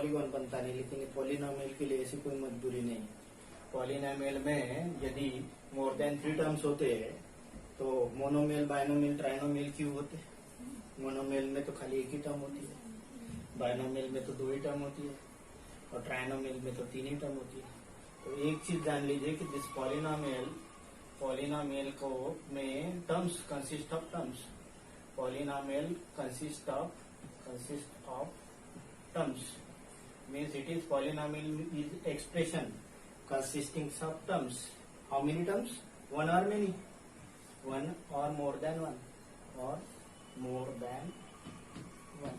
Polygon बनता नहीं, लेकिन ये पॉलिनोमियल के लिए ऐसी कोई मजबूरी नहीं है। पॉलिनोमियल में यदि मोर देन 3 टर्म्स होते हैं तो मोनोमियल, बाइनोमियल, ट्राइनोमियल क्यों होते हैं? मोनोमियल में तो खाली एक ही टर्म होती है, बाइनोमियल में तो 2 ही टर्म होती है, और ट्राइनोमियल में तो 3 ही टर्म होती है। तो एक चीज जान लीजिए कि दिस पॉलिनोमियल को में terms consist of terms. Polynomial consist of terms, means it is polynomial is expression consisting of terms. How many terms? One or many? One or more than one? Or more than one?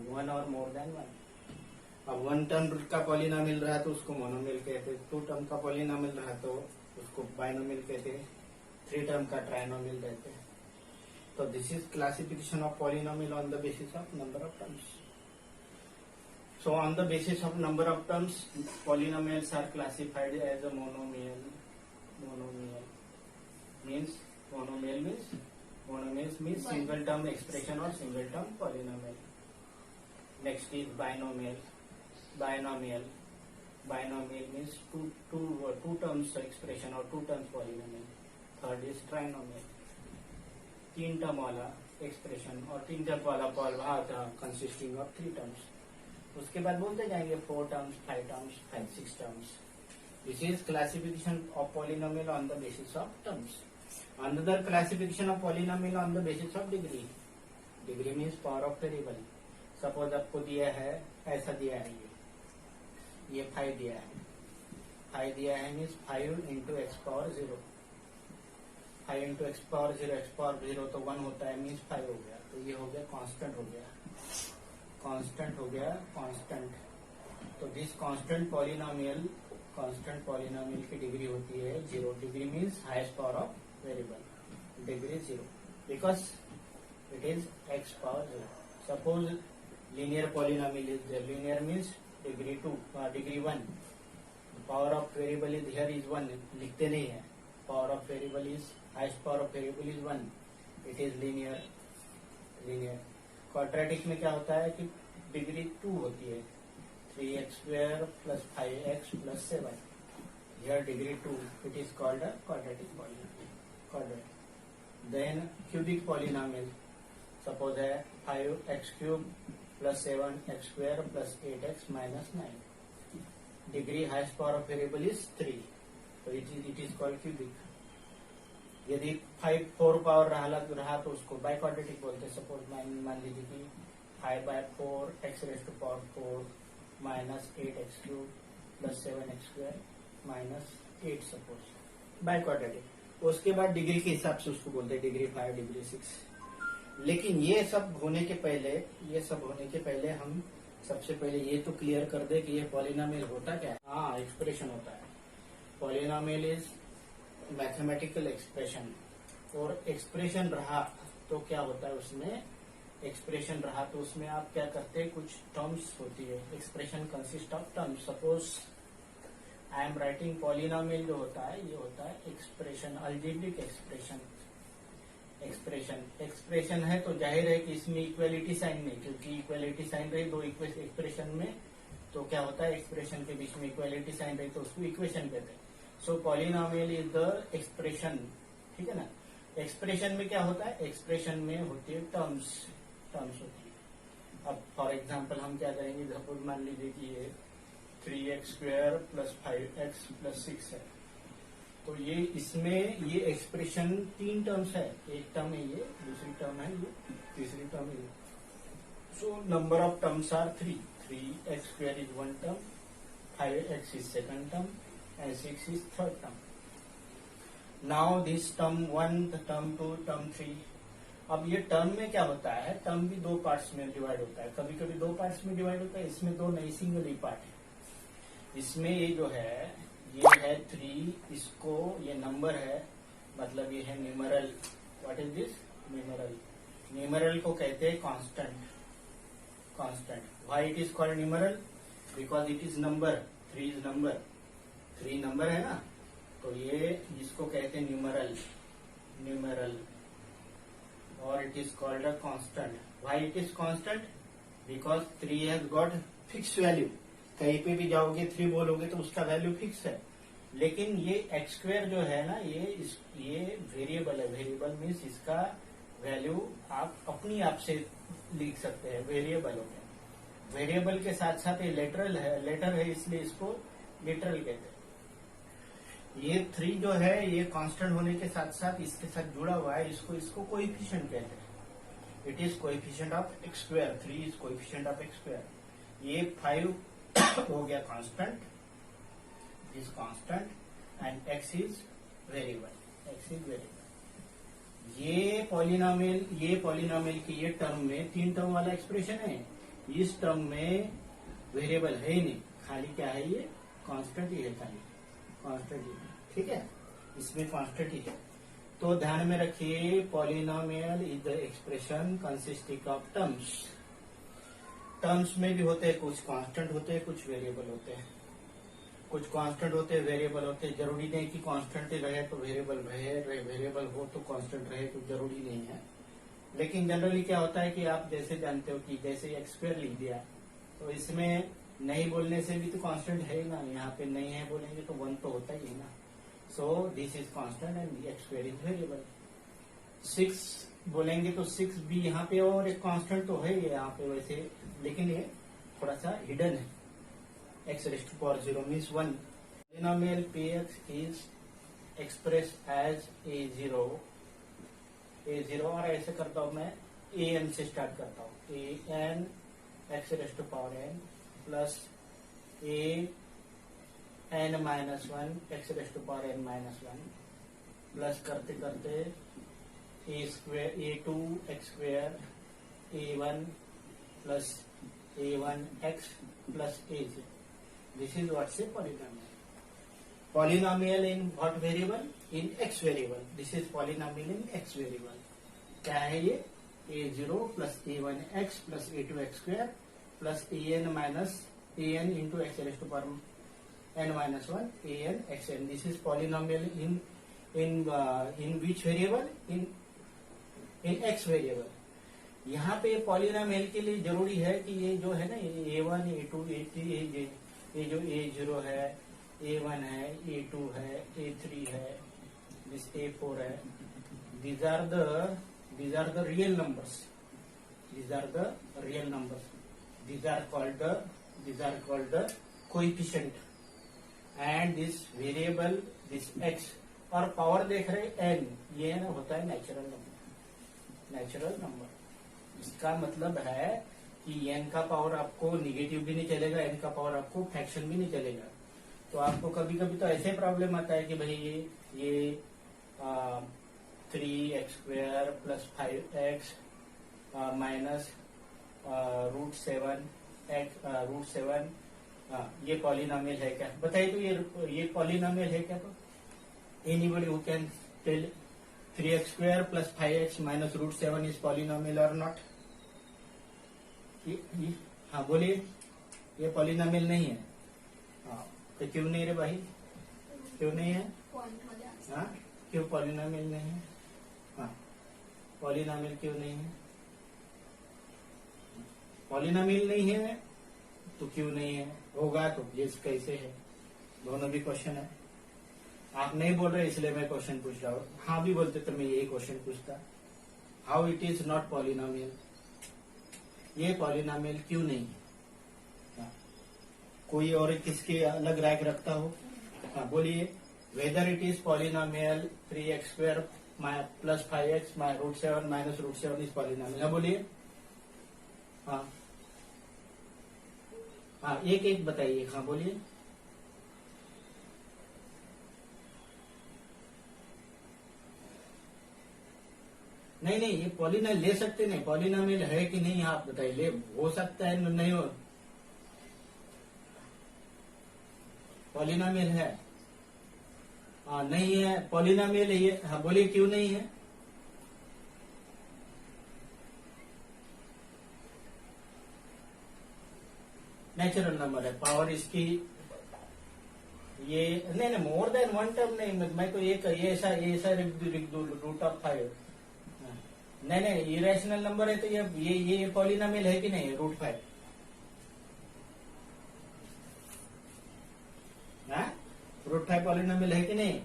One or more than one? अब 1 term का polynomial रहा तो उसको monomial कहते हैं, 2 term का polynomial रहा तो उसको बाइनोमियल कहते हैं, 3 टर्म का ट्राइनोमियल कहते हैं। So this is classification of polynomial on the basis of number of terms. So on the basis of number of terms, polynomials are classified as a monomial. Monomial means single term expression or single term polynomial. Next is binomial. Binomial means two terms expression or 2 terms polynomial. Third is trinomial. 3 term वाला expression और 3 term वाला भाग consisting of 3 terms. उसके बाद बोलते जाएंगे 4 terms, 5 terms, 6 terms. This is classification of polynomial on the basis of terms. Another classification of polynomial on the basis of degree. Degree means power of variable. Suppose आपको दिया है, ऐसा दिया है, ये 5 दिया है, 5 दिया है means 5 into x power 0, 5 into x power 0 तो 1 होता है, मीन्स 5 हो गया। तो ये हो गया कांस्टेंट, हो गया कांस्टेंट। तो दिस कांस्टेंट पॉलिनोमियल की डिग्री होती है 0। Degree means highest power of variable, degree 0 because it is x power 0। Suppose linear polynomial is there, linear means degree 2, degree 1, power of variable is here is 1, लिखते नहीं है। Power of variable is highest power of variable is 1, it is linear। Quadratic में क्या होता है कि degree 2 होती है, 3x square plus 5x plus 7, here degree 2, it is called a quadratic polynomial। Then cubic polynomial, suppose है 5x cube plus 7x square plus 8x minus 9, degree highest power of variable is 3, so it is called cubic। यदि 4 power रहा तो उसको by quadratic बोलते हैं। Suppose मान लीजिए कि 5/4 x raised to power 4 minus 8x cube plus 7x square minus 8, suppose by quadratic. उसके बाद डिग्री के हिसाब से उसको बोलते हैं डिग्री 5, डिग्री 6। लेकिन ये सब होने के पहले हम सबसे पहले ये तो क्लियर कर दे कि ये पॉलिनोमियल होता क्या है। हाँ, एक्सप्रेशन होता है। पॉलिनोमियल इज मैथमेटिकल एक्सप्रेशन, और एक्सप्रेशन रहा तो क्या होता है उसमें, एक्सप्रेशन रहा तो उसमें आप क्या करते हैं, कुछ टर्म्स होती है। Expression consist of terms. Suppose I am writing polynomial जो होता है, ये होता है एक्सप्रेशन, अलजेब्रिक एक्सप्रेशन है तो जाहिर है कि इसमें इक्वलिटी साइन नहीं, क्योंकि इक्वलिटी साइन रही 2 एक्सप्रेशन में तो क्या होता है, एक्सप्रेशन के बीच में इक्वलिटी साइन रही तो उसको इक्वेशन कहते हैं। सो पॉलिनोमियल इज द एक्सप्रेशन, ठीक है ना। एक्सप्रेशन में क्या होता है, एक्सप्रेशन में होती है टर्म्स होती है। अब फॉर एग्जांपल हम क्या करेंगे, सपोज मान लीजिए कि ये 3x square plus 5x plus 6 है, तो ये इसमें ये एक्सप्रेशन 3 टर्म्स है। एक टर्म है ये, दूसरी टर्म है ये, तीसरी टर्म है ये। So number of terms are 3x square is 1 term, 5x is 2nd term and 6 is 3rd term। Now this term 1, term 2, term 3। अब ये टर्म में क्या होता है, टर्म भी 2 पार्ट्स में डिवाइड होता है। कभी कभी 2 पार्ट्स में डिवाइड होता है, इसमें 2 नहीं, सिंगल ही पार्ट है। इसमें ये जो है, ये है 3, इसको ये नंबर है, मतलब ये है numeral. What is this, numeral. Numeral को कहते हैं constant. Why it is called numeral, because it is number. 3 is number, 3 number है ना, तो ये इसको कहते हैं न्यूमरल, और it is called a constant. Why it is constant, because 3 has got fix value. कहीं पे भी जाओगे 3 बोलोगे तो उसका वैल्यू फिक्स है। लेकिन ये एक्स स्क्वायर जो है ना, ये वेरिएबल है। वेरिएबल मीन्स इसका वैल्यू आप अपनी आप से लिख सकते हैं, वेरिएबल हो गया। वेरिएबल के साथ साथ ये लेटर है इसलिए इसको लिटरल कहते हैं। ये 3 जो है ये कांस्टेंट होने के साथ साथ इसके साथ जुड़ा हुआ है, इसको कोएफिशिएंट कहते हैं। It is coefficient of x square. 3 is coefficient of x square. ये 5 हो गया constant, is constant and x is variable. X is variable. ये पॉलिनोमियल की ये टर्म में 3 टर्म वाला एक्सप्रेशन है। इस टर्म में वेरिएबल है ही नहीं, खाली क्या है, ये कांस्टेंट ही है, खाली कांस्टेंट ही है। ठीक है, इसमें कांस्टेंट ही है। तो ध्यान में रखिए, polynomial is the expression consisting of terms. Terms में भी होते हैं, कुछ कांस्टेंट होते हैं, कुछ वेरिएबल होते हैं। कुछ कांस्टेंट होते हैं, वेरिएबल होते हैं। जरूरी नहीं कि कांस्टेंट ही रहे तो वेरिएबल रहे, वेरिएबल हो तो कांस्टेंट रहे, तो जरूरी नहीं है। लेकिन जनरली क्या होता है कि आप जैसे जानते हो कि जैसे एक्स स्क्वायर लिख दिया, तो इसमें नहीं बोलने से भी तो कांस्टेंट है ना। यहाँ पे नहीं है बोलेंगे तो 1 तो होता ही है ना। So this is constant and x square is variable. 6 बोलेंगे तो 6 भी यहाँ पे और एक कांस्टेंट तो है यहाँ पे वैसे, लेकिन ये थोड़ा सा हिडन है। x raised to power 0 means 1. Polynomial px is expressed as a0 और ऐसे करता हूं मैं, an से स्टार्ट करता हूं। an x raised to power n plus a n minus 1 x raised to power n minus 1 plus करते करते a square a2 x square a1 plus a1 x plus a0। This is what's a polynomial. Polynomial in what variable? In x variable. This is polynomial in x variable. क्या है ये? a0 plus a1x plus a2x square plus an minus an into x raised to power n minus 1 an xn. This is polynomial in which variable? In x variable. यहाँ पे polynomial के लिए जरूरी है कि ये जो है ना, a1 a2 a3 ये जो a0 है, a1 है, a2 है, a3 है, this a4 है, these are the real numbers. These are the real numbers. These are called the coefficient. And this variable, this x और पावर देख रहे n, ये ना होता है नेचुरल नंबर। इसका मतलब है कि n का पावर आपको निगेटिव भी नहीं चलेगा, n का पावर आपको फ्रैक्शन भी नहीं चलेगा। तो आपको कभी कभी तो ऐसे प्रॉब्लम आता है कि भाई ये 3x square plus 5x minus √7 ये पॉलिनोमियल है क्या? बताइए तो ये पॉलिनोमियल है क्या? तो anybody who can tell 3x square plus 5x minus √7 is polynomial और नॉट? हाँ बोलिए, ये पॉलिनोमियल नहीं है। हाँ, तो क्यों नहीं रे भाई, क्यों नहीं है? हाँ, क्यों पॉलिनोमियल नहीं है? हाँ, पॉलिनोमियल क्यों नहीं है? पॉलिनोमियल नहीं है तो क्यों नहीं है? होगा तो ये कैसे है? दोनों भी क्वेश्चन है। आप नहीं बोल रहे इसलिए मैं क्वेश्चन पूछ रहा हूँ। हाँ भी बोलते तो मैं यही क्वेश्चन पूछता, how it is not polynomial? ये पॉलिनोमियल क्यों नहीं है? हाँ, कोई और किसके अलग रैंक रखता हो? हाँ बोलिए, whether it is polynomial 3x square plus 5x √7 minus √7 is polynomial. हाँ बोलिए। हाँ हाँ, एक बताइए। हाँ बोलिए। नहीं, ये पॉलिनोमियल ले सकते नहीं। पॉलिनोमियल है कि नहीं आप बताइए। ले हो सकता है, नहीं हो? पॉलिनोमियल है? हाँ नहीं है पॉलिनोमियल है ये। हाँ बोलिए, क्यों नहीं है? नेचुरल नंबर है। पावर इसकी ये नहीं, मोर देन 1 टर्म नहीं। मैं तो ये ऐसा लिख दूं √5। नहीं नहीं, इरेशनल नंबर है तो ये पॉलिनोमियल है कि नहीं, रूट 5? रूट 5 पॉलिनोमियल है कि नहीं?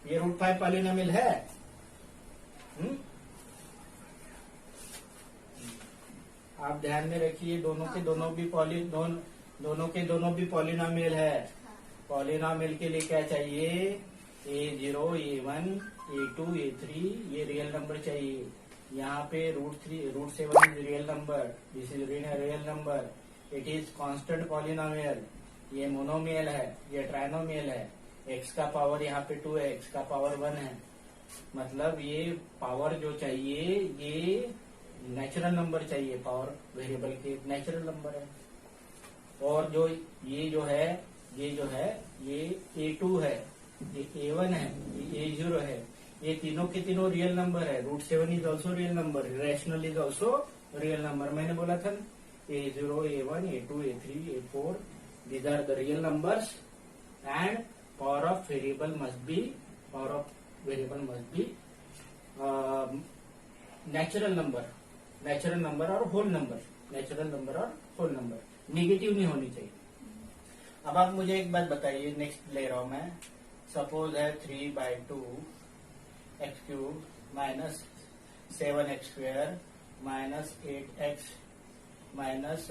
ये रूट 5 पॉलिनोमियल है। आप ध्यान में रखिए, दोनों के दोनों भी पॉलिनोमियल है। पॉलिनोमियल के लिए क्या चाहिए? A0, A1, A2, A3 ये रियल नंबर चाहिए। यहाँ पे root 7 is real number, this is real number, it is constant polynomial. ये मोनोमियल है, ये ट्राइनोमियल है। x का पावर यहाँ पे 2 है, x का पावर 1 है। मतलब ये पावर जो चाहिए ये नेचुरल नंबर चाहिए, पावर वेरिएबल के नेचुरल नंबर है। और जो है ये A2 है, ये A1 है, ये A0 है, ये तीनों के तीनों रियल नंबर है। Root 7 is also real number, rational is also real number. मैंने बोला था A0, A1, A2, A3, A4 these are the real numbers and power of variable must be natural number और whole number, नेगेटिव नहीं होनी चाहिए। अब आप मुझे एक बात बताइए, नेक्स्ट ले रहा हूं मैं। सपोज है 3/2 x³ minus 7x² minus 8x minus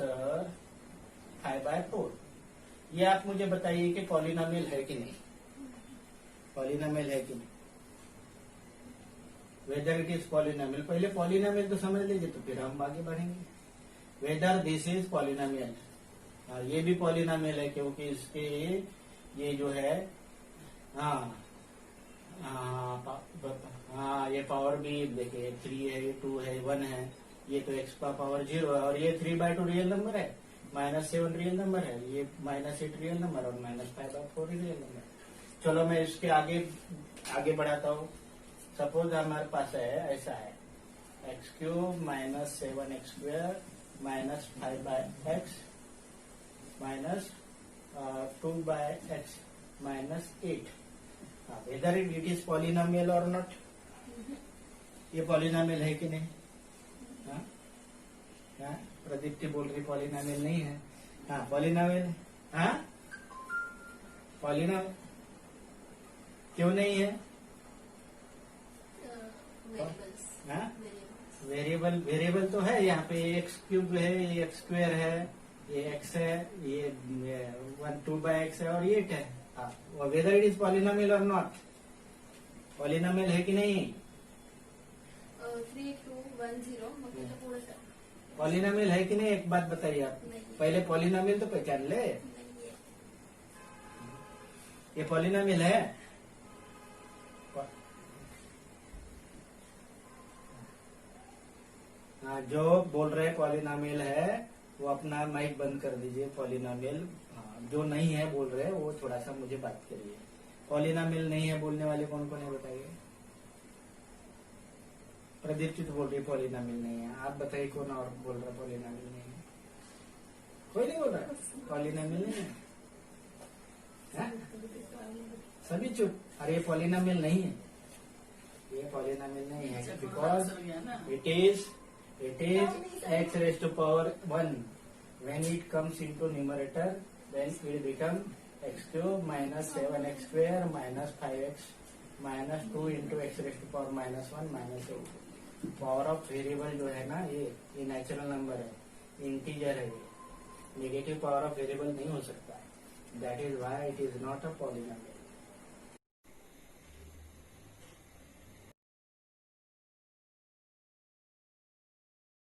5/4। ये आप मुझे बताइए कि पॉलिनोमियल है कि नहीं, पॉलिनोमियल है कि नहीं, वेदर इट इज पॉलिनोमियल। पहले पॉलिनोमियल तो समझ लीजिए तो फिर हम आगे बढ़ेंगे। वेदर दिस इज पॉलिनोमियल, ये भी पॉलिनोमियल है क्योंकि इसके ये जो है ये पावर भी देखिए 3 है, 2 है, 1 है, ये तो x का पावर 0 है। और ये 3/2 रियल नंबर है, -7 रियल नंबर है, ये -8 रियल नंबर और -5/4 रियल नंबर। चलो मैं इसके आगे बढ़ाता हूँ। सपोज हमारे पास है ऐसा है x³ minus 7x² minus 5/x minus 2/x minus 8। Whether it is polynomial और नॉट? ये पॉलिनोमियल है कि नहीं? प्रदीप्ति बोल रही पॉलिनोमियल नहीं है। पॉलिनोमियल, पॉलिनोमियल क्यों नहीं है? वेरिएबल तो है यहाँ पे, x³ है, ये x² है, ये x है, ये 2/x है और 8 है। वेदर इट इज पॉलिनोमियल और नॉट? पॉलिनोमियल है कि नहीं? 3, 2, 1, 0 पॉलिनोमियल है कि नहीं, एक बात बताइए आप। पहले पॉलिनोमियल तो पहचान ले। ये पॉलिनोमियल है? जो बोल रहे पॉलिनोमियल है वो अपना माइक बंद कर दीजिए। पॉलिनोमियल जो नहीं है बोल रहे वो थोड़ा सा मुझे बात करिए। पॉलिनोमियल नहीं है बोलने वाले कौन कौन है बताइए। प्रदीप्ति तो बोल रही पॉलिनोमियल नहीं है, आप बताइए कौन और बोल रहा पॉलिनोमियल नहीं है? कोई नहीं बोल रहा पॉलिनोमियल नहीं है? सभी चुप। अरे पॉलिनोमियल नहीं है, ये पॉलिनोमियल नहीं है because it is x raised to power 1. When it comes into numerator, then it will become x³ minus 7x² minus 5x minus 2 into x raised to power -1 minus 8. Power of variable जो है ना ये natural number है, integer है। ये negative power of variable नहीं हो सकता है। That is why it is not a polynomial.